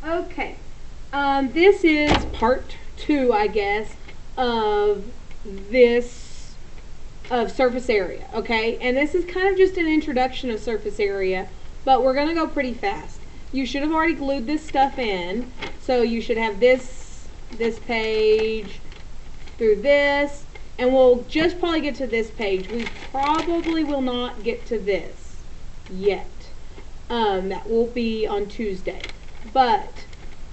Okay. This is part 2, I guess, of this of surface area. Okay, and this is kind of just an introduction of surface area, but we're gonna go pretty fast. You should have already glued this stuff in, so you should have this page through this, and we'll just probably get to this page. We probably will not get to this yet. That will be on Tuesday, but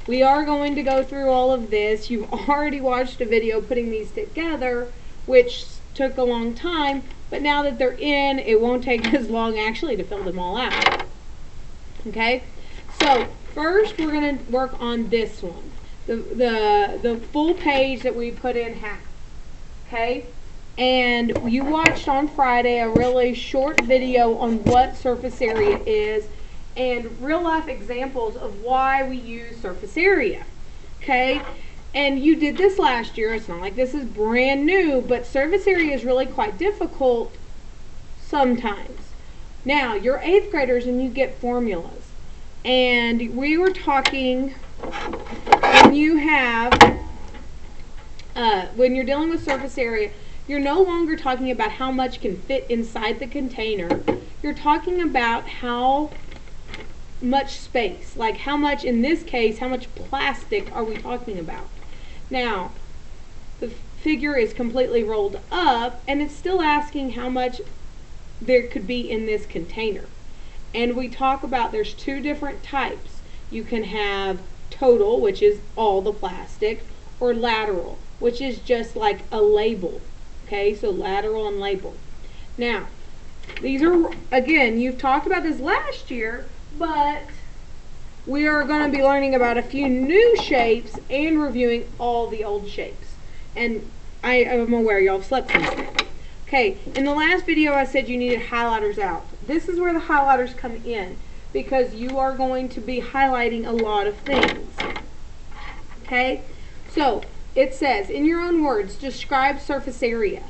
we are going to go through all of this. You've already watched a video putting these together, which took a long time, but now that they're in, it won't take as long actually to fill them all out. Okay, so first we're going to work on this one, the full page that we put in half. Okay, and you watched on Friday a really short video on what surface area is and real life examples of why we use surface area. Okay, and you did this last year. It's not like this is brand new, but surface area is really quite difficult sometimes. Now, you're 8th graders and you get formulas, and we were talking when you have when you're dealing with surface area, you're no longer talking about how much can fit inside the container. You're talking about how much space, like how much, in this case, how much plastic are we talking about. Now, the figure is completely rolled up, and it's still asking how much there could be in this container. And we talk about there's 2 different types. You can have total, which is all the plastic, or lateral, which is just like a label. Okay, so lateral and label. Now, these are, again, you've talked about this last year, but we are going to be learning about a few new shapes and reviewing all the old shapes. And I am aware y'all have slept since then. Okay, in the last video I said you needed highlighters out. This is where the highlighters come in, because you are going to be highlighting a lot of things. Okay, so it says, in your own words, describe surface area.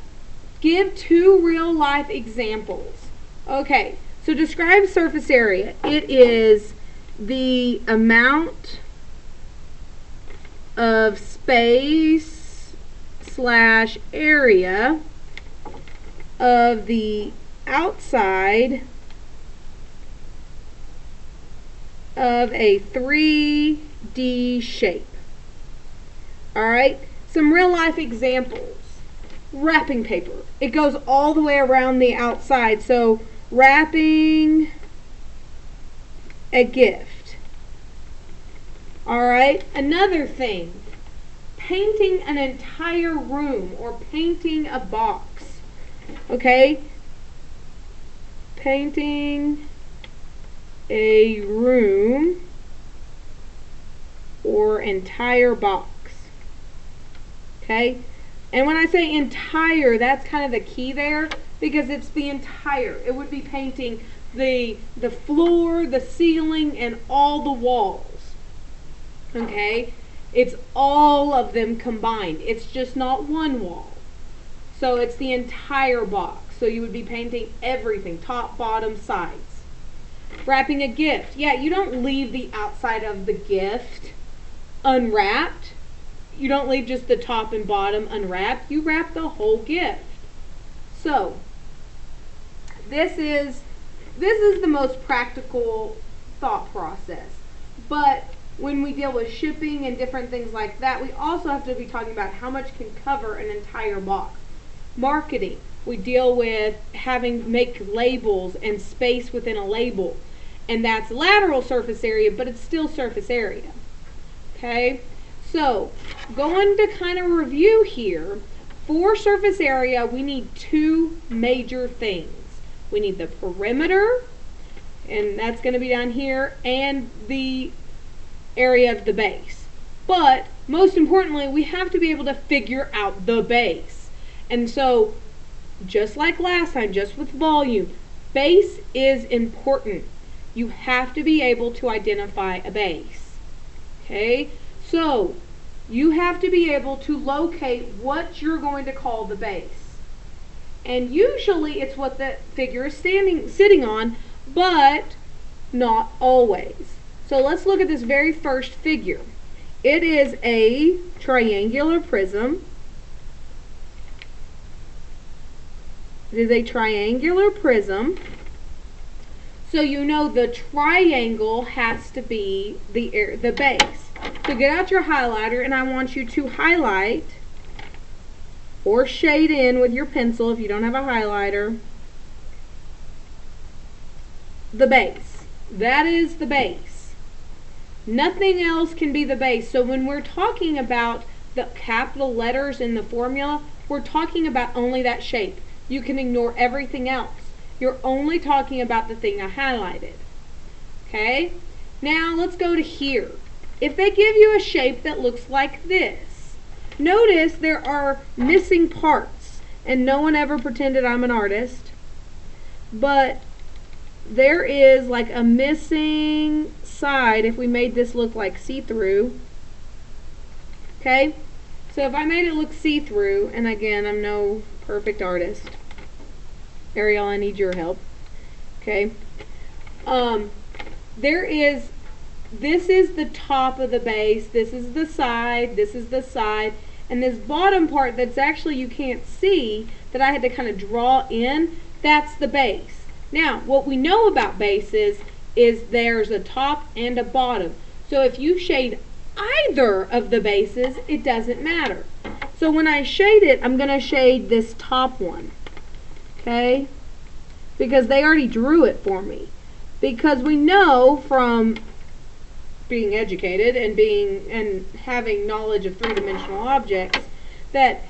Give 2 real life examples. Okay, so describe surface area. It is the amount of space / area of the outside of a 3D shape. Alright, some real life examples. Wrapping paper. It goes all the way around the outside, so wrapping a gift. Alright, another thing. Painting an entire room or painting a box. Okay? Painting a room or entire box. Okay? And when I say entire, that's kind of the key there, because it's the entire. It would be painting the floor, the ceiling, and all the walls. Okay? It's all of them combined. It's just not one wall. So it's the entire box. So you would be painting everything, top, bottom, sides. Wrapping a gift. Yeah, you don't leave the outside of the gift unwrapped. You don't leave just the top and bottom unwrapped. You wrap the whole gift. So, this is the most practical thought process. But when we deal with shipping and different things like that, we also have to be talking about how much can cover an entire box. Marketing. We deal with make labels and space within a label. And that's lateral surface area, but it's still surface area. Okay? So, going to kind of review here, for surface area, we need 2 major things. We need the perimeter, and that's going to be down here, and the area of the base. But, most importantly, we have to be able to figure out the base. And so, just like last time, just with volume, base is important. You have to be able to identify a base. Okay? So, you have to be able to locate what you're going to call the base. And usually it's what the figure is sitting on, but not always. So So let's look at this very first figure. It is a triangular prism. It is a triangular prism. So you know the triangle has to be the base. So get out your highlighter and I want you to highlight or shade in with your pencil if you don't have a highlighter the base. That is the base. Nothing else can be the base. So when we're talking about the capital letters in the formula, we're talking about only that shape. You can ignore everything else. You're only talking about the thing I highlighted. Okay? Now let's go to here. If they give you a shape that looks like this, notice there are missing parts, and no one ever pretended I'm an artist, but there is like a missing side if we made this look like see-through. Okay? So if I made it look see-through, and again, I'm no perfect artist. Ariel, I need your help. Okay? This is the top of the base, this is the side, and this bottom part that's actually you can't see, that I had to kind of draw in, that's the base. Now, what we know about bases is there's a top and a bottom. So if you shade either of the bases, it doesn't matter. So when I shade it, I'm going to shade this top one. Okay? Because they already drew it for me. Because we know from being educated and having knowledge of three-dimensional objects that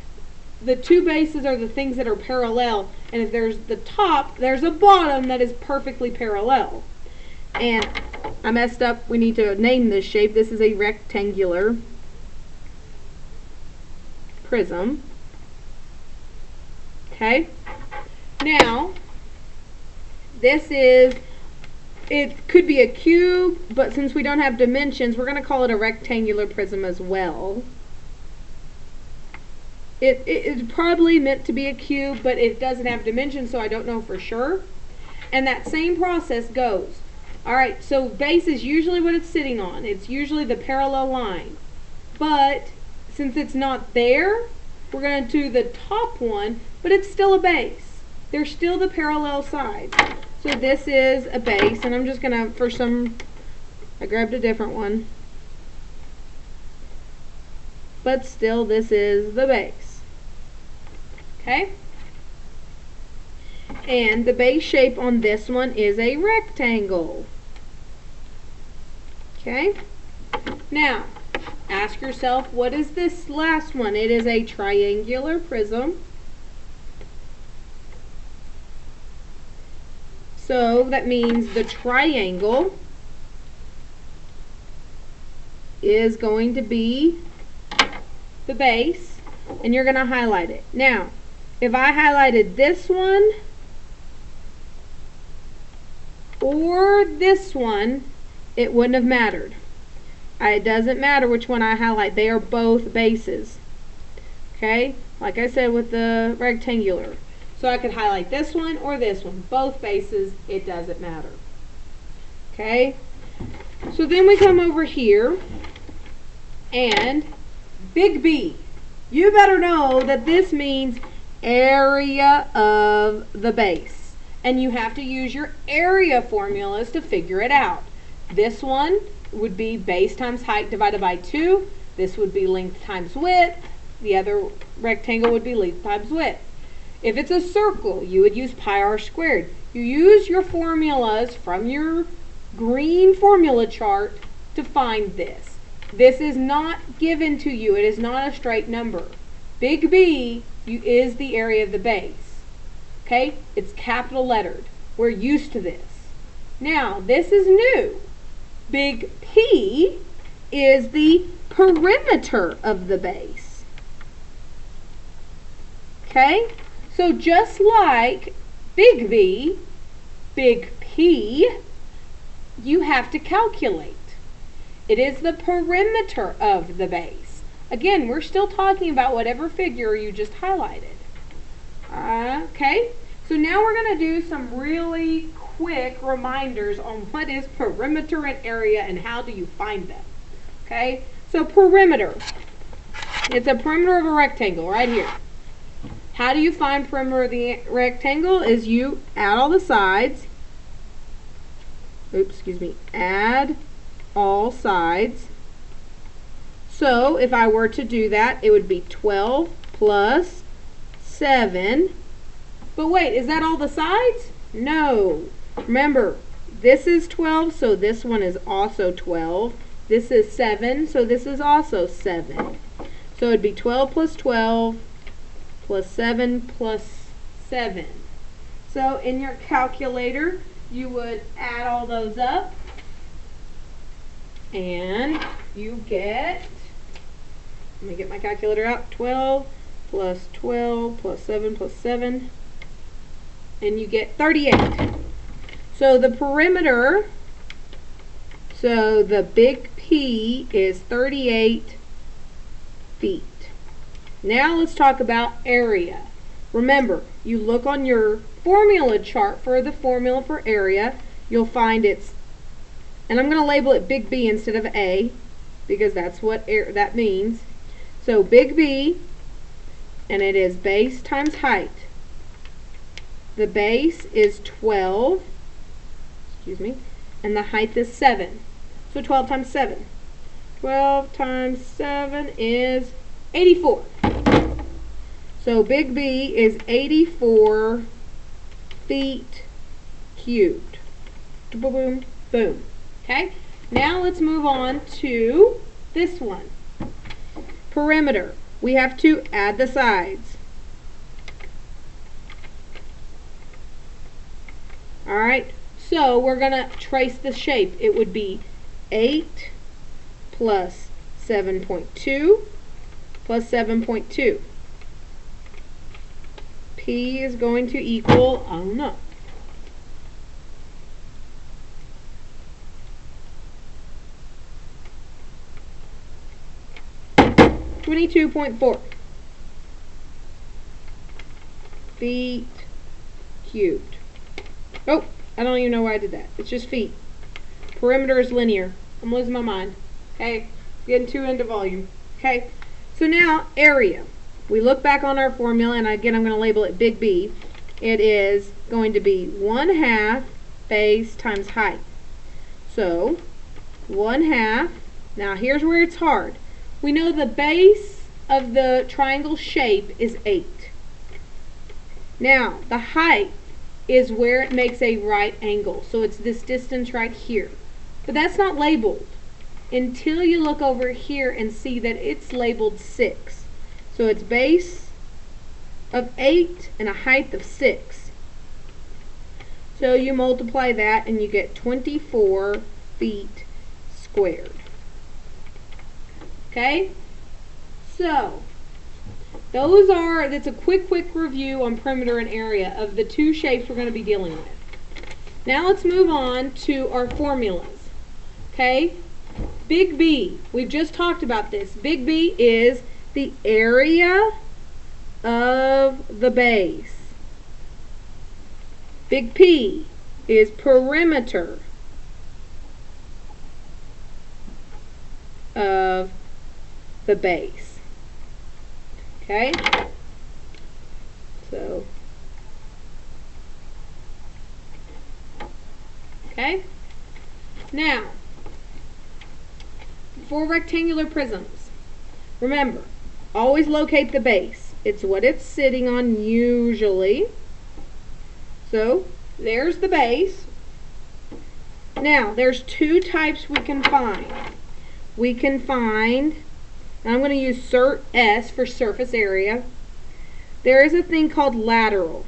the two bases are the things that are parallel, and if there's the top, there's a bottom that is perfectly parallel. And I messed up. We need to name this shape. This is a rectangular prism. Okay? Now, it could be a cube, but since we don't have dimensions, we're going to call it a rectangular prism as well. It's probably meant to be a cube, but it doesn't have dimensions, so I don't know for sure. And that same process goes. Alright, so base is usually what it's sitting on. It's usually the parallel line. But since it's not there, we're going to do the top one, but it's still a base. They're still the parallel sides. So this is a base, and I'm just going to, I grabbed a different one. But still, this is the base. Okay? And the base shape on this one is a rectangle. Okay? Now, ask yourself, what is this last one? It is a triangular prism. So that means the triangle is going to be the base, and you're going to highlight it. Now, if I highlighted this one or this one, it wouldn't have mattered. It doesn't matter which one I highlight. They are both bases. Okay? Like I said with the rectangular. So I could highlight this one or this one. Both bases, it doesn't matter. Okay? So then we come over here and big B. You better know that this means area of the base. And you have to use your area formulas to figure it out. This one would be base times height divided by 2. This would be length times width. The other rectangle would be length times width. If it's a circle, you would use pi r squared. You use your formulas from your green formula chart to find this. This is not given to you. It is not a straight number. Big B is the area of the base. Okay? It's capital lettered. We're used to this. Now, this is new. Big P is the perimeter of the base. Okay? So just like big V, big P, you have to calculate. It is the perimeter of the base. Again, we're still talking about whatever figure you just highlighted. Okay? So now we're going to do some really quick reminders on what is perimeter and area and how do you find them. Okay, so perimeter. It's a perimeter of a rectangle right here. How do you find perimeter of the rectangle? Is you add all the sides. Oops, excuse me. Add all sides. So if I were to do that, it would be 12 plus 7. But wait, is that all the sides? No. Remember, this is 12, so this one is also 12. This is 7, so this is also 7. So it'd be 12 plus 12 plus 7 plus 7. So in your calculator, you would add all those up, and you get, let me get my calculator out, 12 plus 12 plus 7 plus 7, and you get 38. So the perimeter, so the big P is 38 feet. Now let's talk about area. Remember, you look on your formula chart for the formula for area, you'll find it's, and I'm going to label it big B instead of A, because that's what that means. So big B, and it is base times height. The base is 12, excuse me, and the height is 7. So 12 times 7. 12 times 7 is 84. So big B is 84 feet cubed. Boom, boom. Okay? Now let's move on to this one. Perimeter. We have to add the sides. Alright, so we're going to trace the shape. It would be 8 plus 7.2 plus 7.2. P is going to equal, I don't know. .4 feet cubed. Oh, I don't even know why I did that. It's just feet. Perimeter is linear. I'm losing my mind. Okay, getting too into volume. Okay, so now area. We look back on our formula, and again I'm going to label it big B. It is going to be 1/2 base times height. So 1/2. Now here's where it's hard. We know the base of the triangle shape is 8. Now the height is where it makes a right angle. So it's this distance right here. But that's not labeled until you look over here and see that it's labeled 6. So it's base of 8 and a height of 6. So you multiply that and you get 24 feet squared. Okay? So that's a quick review on perimeter and area of the two shapes we're going to be dealing with. Now let's move on to our formulas. Okay? Big B, we've just talked about this. Big B is the area of the base. Big P is perimeter of the base. Okay? So, okay? Now, for rectangular prisms, remember, always locate the base. It's what it's sitting on usually. So, there's the base. Now, there's two types we can find. We can find, and I'm going to use Cert S for surface area. There is a thing called lateral.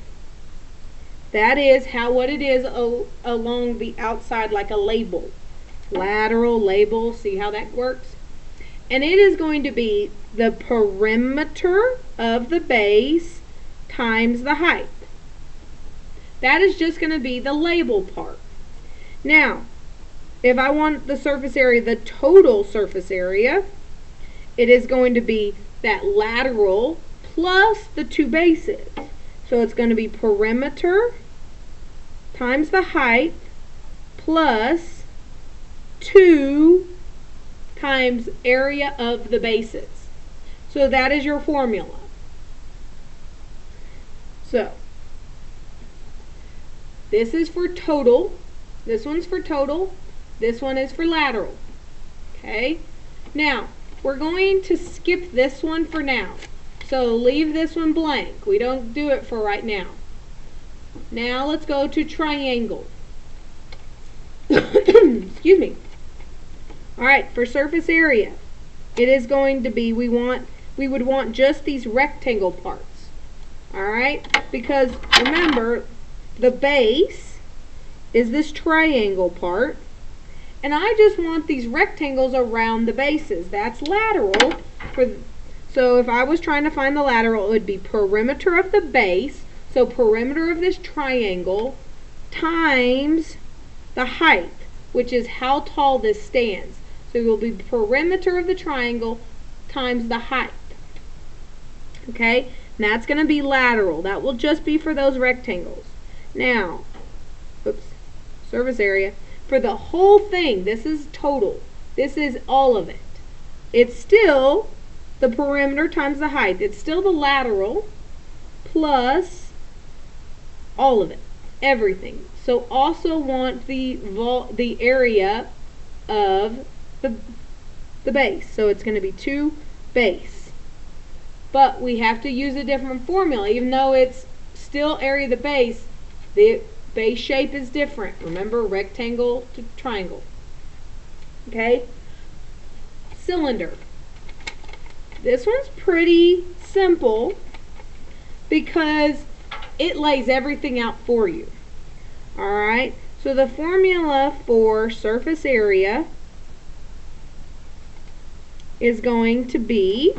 That is what it is along the outside, like a label. Lateral, label, see how that works? And it is going to be the perimeter of the base times the height. That is just going to be the label part. Now, if I want the surface area, the total surface area, it is going to be that lateral plus the two bases. So it's going to be perimeter times the height plus 2 times area of the bases. So that is your formula. So this is for total. This one's for total. This one is for lateral. Okay? Now, we're going to skip this one for now. So leave this one blank. We don't do it for right now. Now let's go to triangle. Excuse me. Alright, for surface area, it is going to be, we would want just these rectangle parts. Alright? Because remember, the base is this triangle part, and I just want these rectangles around the bases. That's lateral. So if I was trying to find the lateral, it would be perimeter of the base, so perimeter of this triangle, times the height, which is how tall this stands. So it will be perimeter of the triangle times the height. Okay? And that's going to be lateral. That will just be for those rectangles. Now, surface area. For the whole thing, this is total. This is all of it. It's still the perimeter times the height. It's still the lateral plus all of it. Everything. So also want the area of the base. So it's going to be 2 base. But we have to use a different formula. Even though it's still area of the base, the base shape is different. Remember, rectangle to triangle. Okay? Cylinder. This one's pretty simple because it lays everything out for you. Alright? So the formula for surface area is going to be,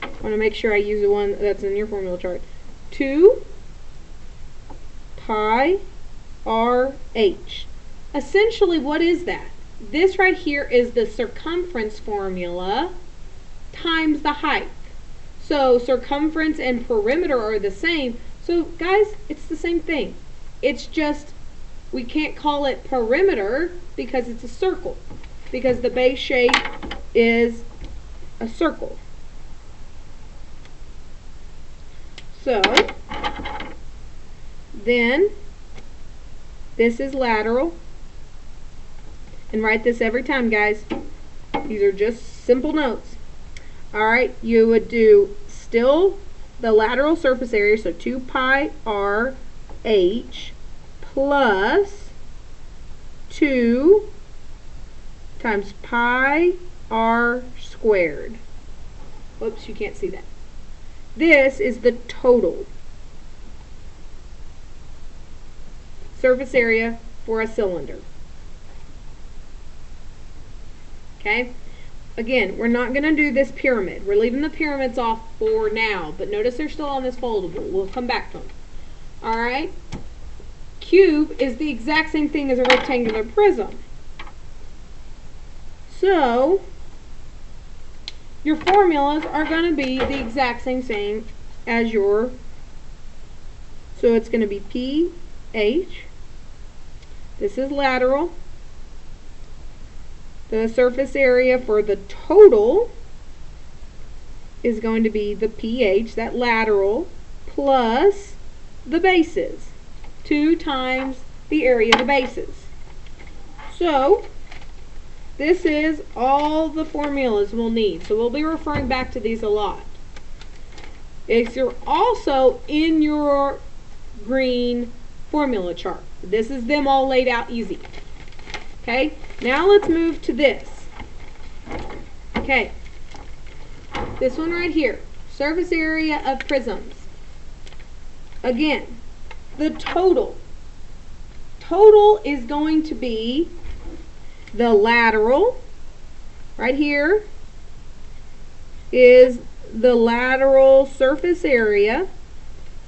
I want to make sure I use the one that's in your formula chart, 2 pi RH. Essentially, what is that? This right here is the circumference formula times the height. So circumference and perimeter are the same. So guys, it's the same thing. It's just we can't call it perimeter because it's a circle. Because the base shape is a circle. So then this is lateral. And write this every time, guys. These are just simple notes. Alright, you would do still the lateral surface area, so 2 pi RH plus 2 times pi r squared. Whoops, you can't see that. This is the total surface area for a cylinder. Okay? Again, we're not going to do this pyramid. We're leaving the pyramids off for now, but notice they're still on this foldable. We'll come back to them. Alright? Cube is the exact same thing as a rectangular prism. So, your formulas are going to be the exact same as your, so it's going to be PH. This is lateral. The surface area for the total is going to be the PH, that lateral, plus the bases. 2 times the area of the bases. So, this is all the formulas we'll need. So we'll be referring back to these a lot. If you're also in your green formula chart. This is them all laid out easy. Okay, now let's move to this. Okay, this one right here, surface area of prisms. Again, the total is going to be the lateral, right here is the lateral surface area.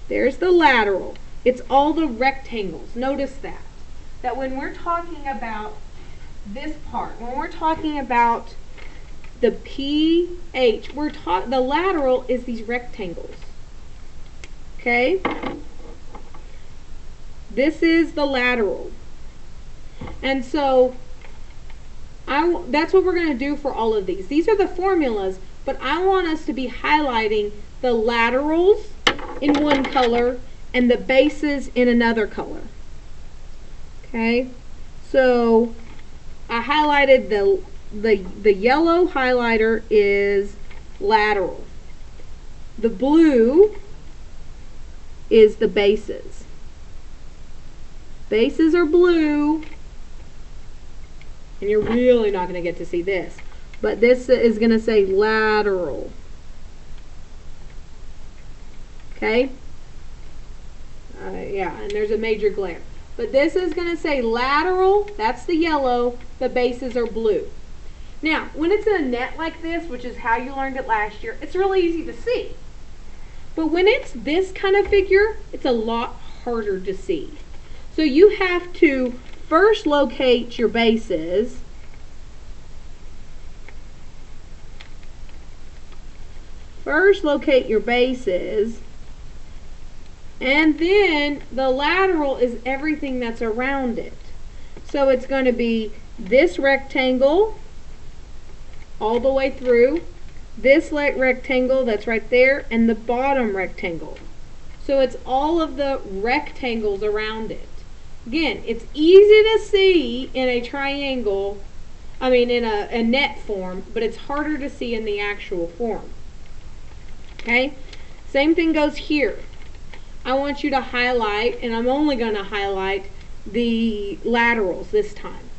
There's the lateral. It's all the rectangles. Notice that when we're talking about this part, when we're talking about the PH, the lateral is these rectangles. Okay? This is the lateral. And so that's what we're going to do for all of these. These are the formulas, but I want us to be highlighting the laterals in one color and the bases in another color. Okay? So I highlighted the yellow highlighter is lateral. The blue is the bases. Bases are blue, and you're really not going to get to see this, but this is going to say lateral. Okay? Yeah, and there's a major glare. But this is going to say lateral, that's the yellow, the bases are blue. Now, when it's in a net like this, which is how you learned it last year, it's really easy to see. But when it's this kind of figure, it's a lot harder to see. So you have to first locate your bases. First locate your bases. And then the lateral is everything that's around it. So it's going to be this rectangle all the way through, this rectangle that's right there, and the bottom rectangle. So it's all of the rectangles around it. Again, it's easy to see in a triangle, in a net form, but it's harder to see in the actual form. Okay? Same thing goes here. I want you to highlight, and I'm only going to highlight the laterals this time.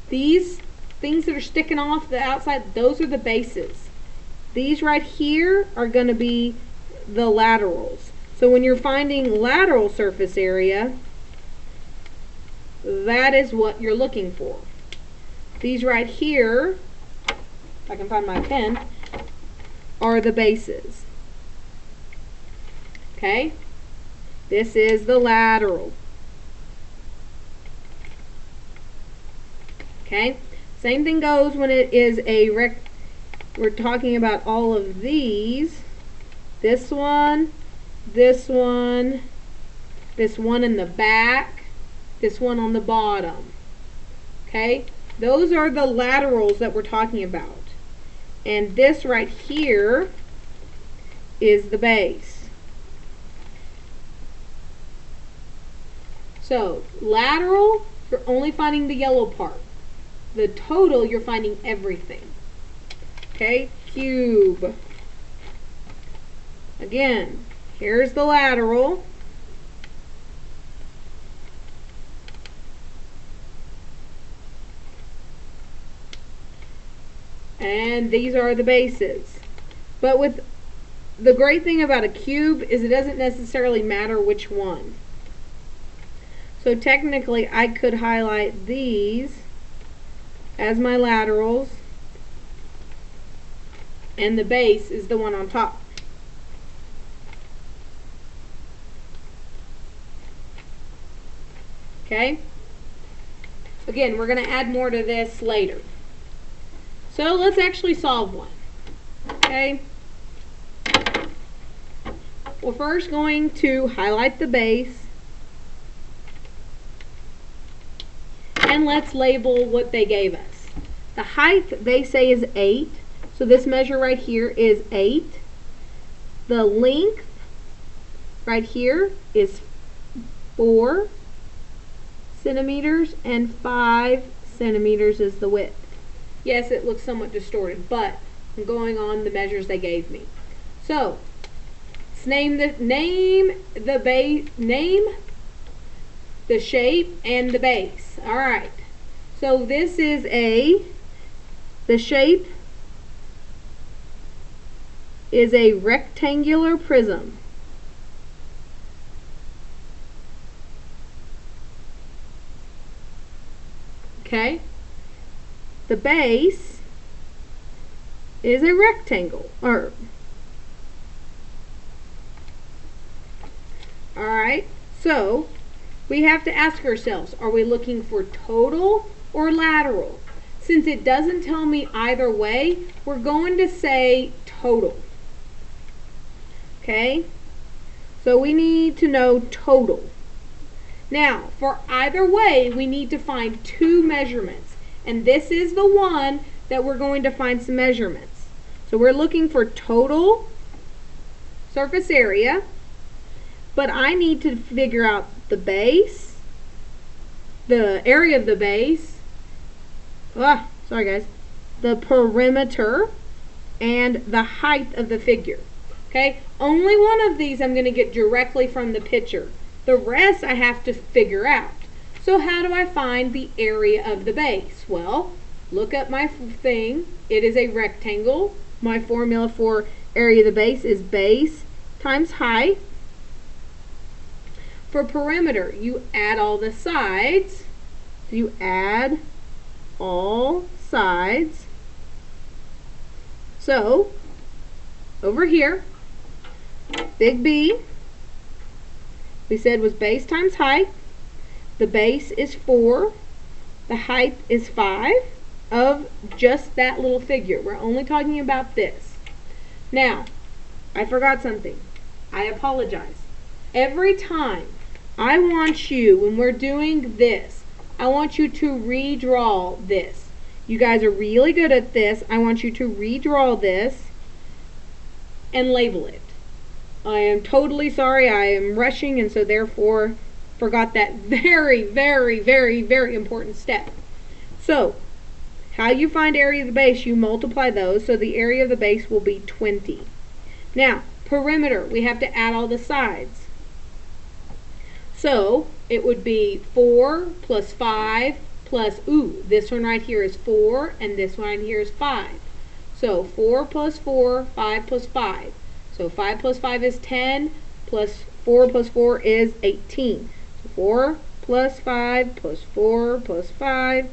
These things that are sticking off the outside, those are the bases. These right here are going to be the laterals. So when you're finding lateral surface area, that is what you're looking for. These right here, if I can find my pen, are the bases. Okay? This is the lateral. Okay? Same thing goes when it is a we're talking about all of these. This one, this one, this one in the back, this one on the bottom. Okay? Those are the laterals that we're talking about. And this right here is the base. So, lateral, you're only finding the yellow part. The total, you're finding everything. Okay? Cube. Again, here's the lateral. And these are the bases. But with the great thing about a cube is it doesn't necessarily matter which one. So technically I could highlight these as my laterals, and the base is the one on top. Okay? Again, we're going to add more to this later. So let's actually solve one. Okay? We're first going to highlight the base. And let's label what they gave us. The height they say is 8. So this measure right here is 8. The length right here is 4 centimeters, and 5 centimeters is the width. Yes, it looks somewhat distorted, but I'm going on the measures they gave me. So, let's name the shape and the base. All right. So this is the shape is a rectangular prism. Okay? The base is a rectangle. Alright, so we have to ask ourselves, are we looking for total or lateral? Since it doesn't tell me either way, we're going to say total. Okay? So we need to know total. Now, for either way, we need to find two measurements. And this is the one that we're going to find some measurements. So we're looking for total surface area, but I need to figure out the base, the area of the base, sorry guys, the perimeter, and the height of the figure. Okay, only one of these I'm going to get directly from the picture. The rest I have to figure out. So how do I find the area of the base? Well, look at my thing. It is a rectangle. My formula for area of the base is base times height. For perimeter, you add all the sides. So you add all sides. So, over here, big B, we said was base times height. The base is 4. The height is 5 of just that little figure. We're only talking about this. Now, I forgot something. I apologize. Every time I want you, when we're doing this, I want you to redraw this. You guys are really good at this. I want you to redraw this and label it. I am totally sorry. I am rushing, and so therefore forgot that very, very, very, very important step. So, how you find area of the base, you multiply those, so the area of the base will be 20. Now, perimeter, we have to add all the sides. So, it would be 4 plus 5 plus, this one right here is 4, and this one right here is 5. So, 4 plus 4, 5 plus 5. So 5 plus 5 is 10, plus 4 plus 4 is 18. So 4 plus 5 plus 4 plus 5,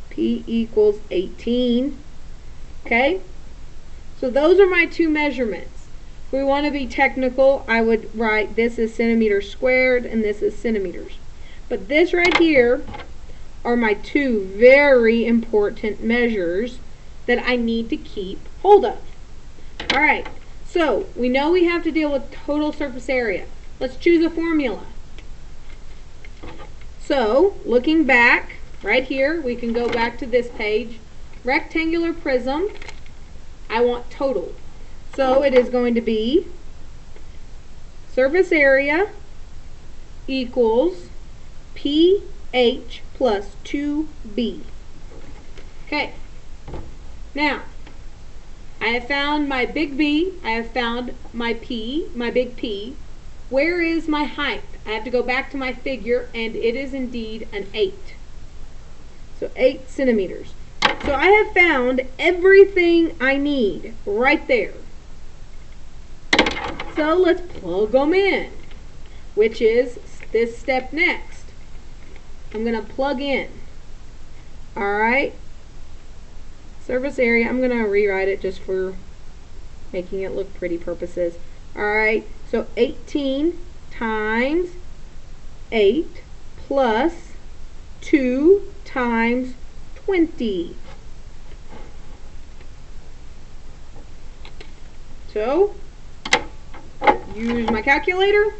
P equals 18. Okay? So those are my two measurements. If we want to be technical, I would write this is centimeters squared and this is centimeters. But this right here are my two very important measures that I need to keep hold of. All right. So, we know we have to deal with total surface area. Let's choose a formula. So, looking back, right here, we can go back to this page. Rectangular prism, I want total. So, it is going to be surface area equals PH plus 2B. Okay. Now, I have found my big B, I have found my P, my big P. Where is my height? I have to go back to my figure, and it is indeed an 8. So 8 centimeters. So I have found everything I need right there. So let's plug them in, which is this step next. I'm going to plug in. Alright. Surface area, I'm going to rewrite it just for making it look pretty purposes. Alright, so 18 times 8 plus 2 times 20. So, use my calculator.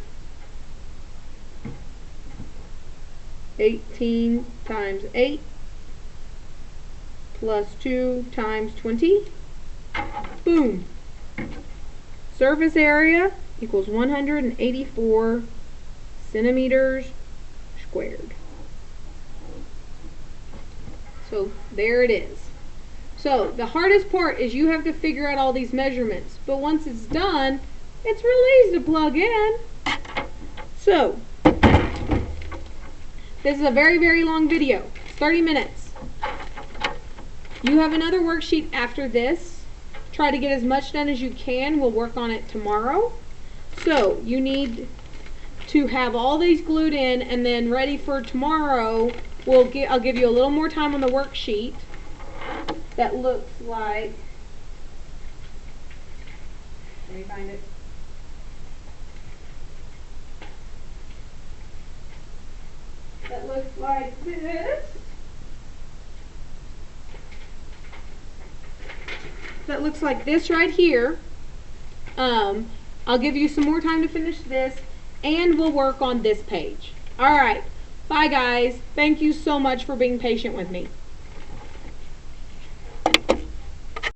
18 times 8 plus 2 times 20. Boom. Surface area equals 184 centimeters squared. So there it is. So the hardest part is you have to figure out all these measurements. But once it's done, it's real easy to plug in. So, this is a very, very long video. It's 30 minutes. You have another worksheet after this. Try to get as much done as you can. We'll work on it tomorrow. So you need to have all these glued in, and then ready for tomorrow. I'll give you a little more time on the worksheet that looks like, let me find it. That looks like this. That looks like this right here. I'll give you some more time to finish this, and we'll work on this page. All right. Bye, guys. Thank you so much for being patient with me.